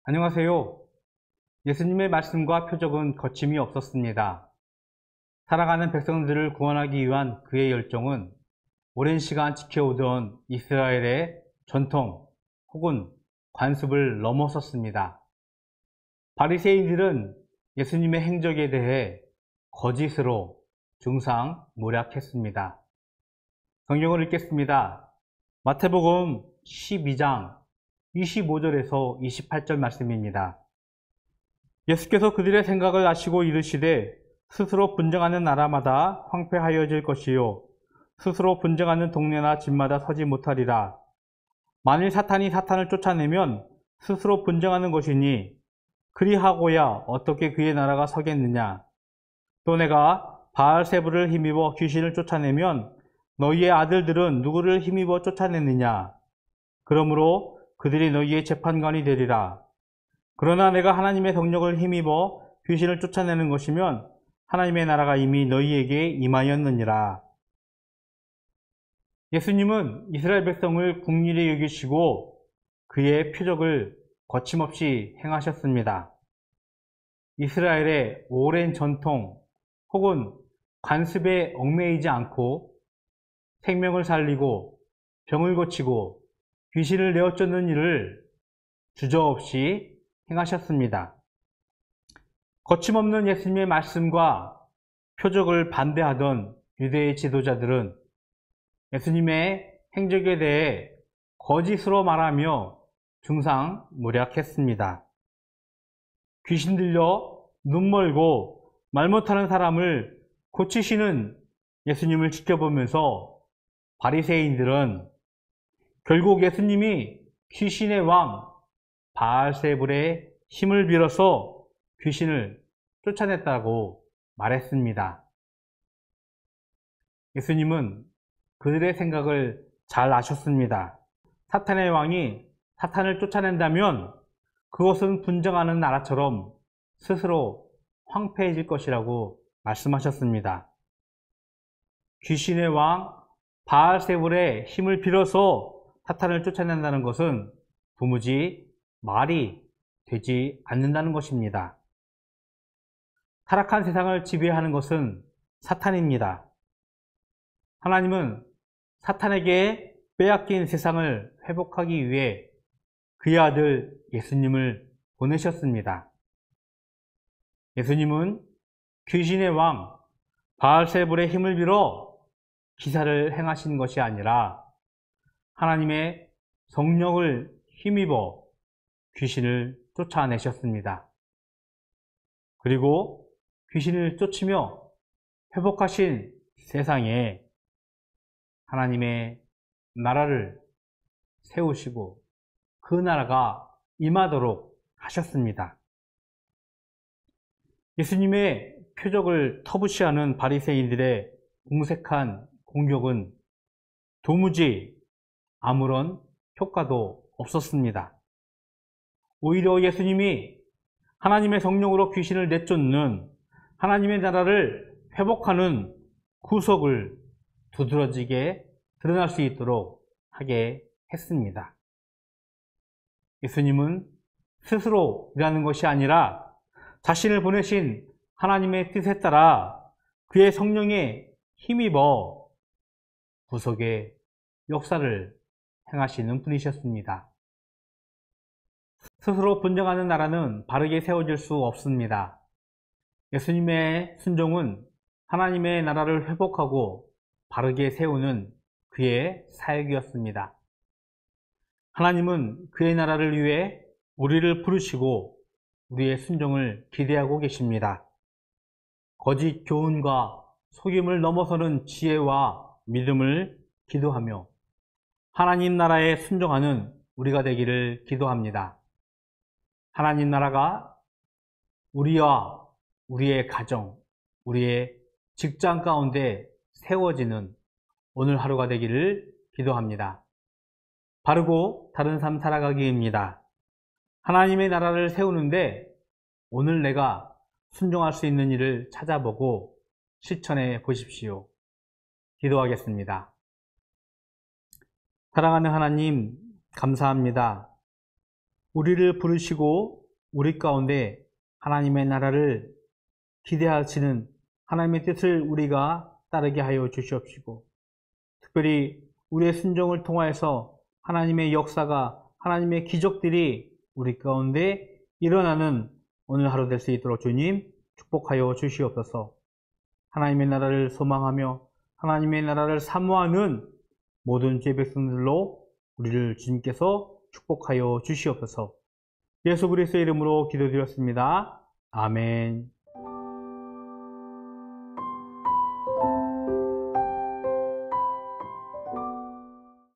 안녕하세요. 예수님의 말씀과 표적은 거침이 없었습니다. 살아가는 백성들을 구원하기 위한 그의 열정은 오랜 시간 지켜오던 이스라엘의 전통 혹은 관습을 넘어섰습니다. 바리새인들은 예수님의 행적에 대해 거짓으로 중상모략했습니다. 성경을 읽겠습니다. 마태복음 12장 25절에서 28절 말씀입니다. 예수께서 그들의 생각을 아시고 이르시되 스스로 분쟁하는 나라마다 황폐하여질 것이요 스스로 분쟁하는 동네나 집마다 서지 못하리라. 만일 사탄이 사탄을 쫓아내면 스스로 분쟁하는 것이니 그리하고야 어떻게 그의 나라가 서겠느냐. 또 내가 바알세불을 힘입어 귀신을 쫓아내면 너희의 아들들은 누구를 힘입어 쫓아내느냐. 그러므로 그들이 너희의 재판관이 되리라. 그러나 내가 하나님의 성령을 힘입어 귀신을 쫓아내는 것이면 하나님의 나라가 이미 너희에게 임하였느니라. 예수님은 이스라엘 백성을 긍휼히 여기시고 그의 표적을 거침없이 행하셨습니다. 이스라엘의 오랜 전통 혹은 관습에 얽매이지 않고 생명을 살리고 병을 고치고 귀신을 내어쫓는 일을 주저없이 행하셨습니다. 거침없는 예수님의 말씀과 표적을 반대하던 유대의 지도자들은 예수님의 행적에 대해 거짓으로 말하며 중상모략했습니다. 귀신 들려 눈 멀고 말 못하는 사람을 고치시는 예수님을 지켜보면서 바리새인들은 결국 예수님이 귀신의 왕 바알세불의 힘을 빌어서 귀신을 쫓아냈다고 말했습니다. 예수님은 그들의 생각을 잘 아셨습니다. 사탄의 왕이 사탄을 쫓아낸다면 그것은 분쟁하는 나라처럼 스스로 황폐해질 것이라고 말씀하셨습니다. 귀신의 왕 바알세불의 힘을 빌어서 사탄을 쫓아낸다는 것은 도무지 말이 되지 않는다는 것입니다. 타락한 세상을 지배하는 것은 사탄입니다. 하나님은 사탄에게 빼앗긴 세상을 회복하기 위해 그의 아들 예수님을 보내셨습니다. 예수님은 귀신의 왕 바알세불의 힘을 빌어 기사를 행하신 것이 아니라 하나님의 성령을 힘입어 귀신을 쫓아내셨습니다. 그리고 귀신을 쫓으며 회복하신 세상에 하나님의 나라를 세우시고 그 나라가 임하도록 하셨습니다. 예수님의 표적을 터부시하는 바리새인들의 공색한 공격은 도무지 아무런 효과도 없었습니다. 오히려 예수님이 하나님의 성령으로 귀신을 내쫓는 하나님의 나라를 회복하는 구석을 두드러지게 드러날 수 있도록 하게 했습니다. 예수님은 스스로 일하는 것이 아니라 자신을 보내신 하나님의 뜻에 따라 그의 성령에 힘입어 구속의 역사를 행하시는 분이셨습니다. 스스로 분쟁하는 나라는 바르게 세워질 수 없습니다. 예수님의 순종은 하나님의 나라를 회복하고 바르게 세우는 그의 사역이었습니다. 하나님은 그의 나라를 위해 우리를 부르시고 우리의 순종을 기대하고 계십니다. 거짓 교훈과 속임을 넘어서는 지혜와 믿음을 기도하며 하나님 나라에 순종하는 우리가 되기를 기도합니다. 하나님 나라가 우리와 우리의 가정, 우리의 직장 가운데 세워지는 오늘 하루가 되기를 기도합니다. 바르고 다른 삶 살아가기입니다. 하나님의 나라를 세우는데 오늘 내가 순종할 수 있는 일을 찾아보고 실천해 보십시오. 기도하겠습니다. 사랑하는 하나님, 감사합니다. 우리를 부르시고 우리 가운데 하나님의 나라를 기대하시는 하나님의 뜻을 우리가 따르게 하여 주시옵시고, 특별히 우리의 순종을 통하여서 하나님의 역사가, 하나님의 기적들이 우리 가운데 일어나는 오늘 하루 될 수 있도록 주님 축복하여 주시옵소서. 하나님의 나라를 소망하며 하나님의 나라를 사모하는 모든 죄 백성들로 우리를 주님께서 축복하여 주시옵소서. 예수 그리스도의 이름으로 기도드렸습니다. 아멘.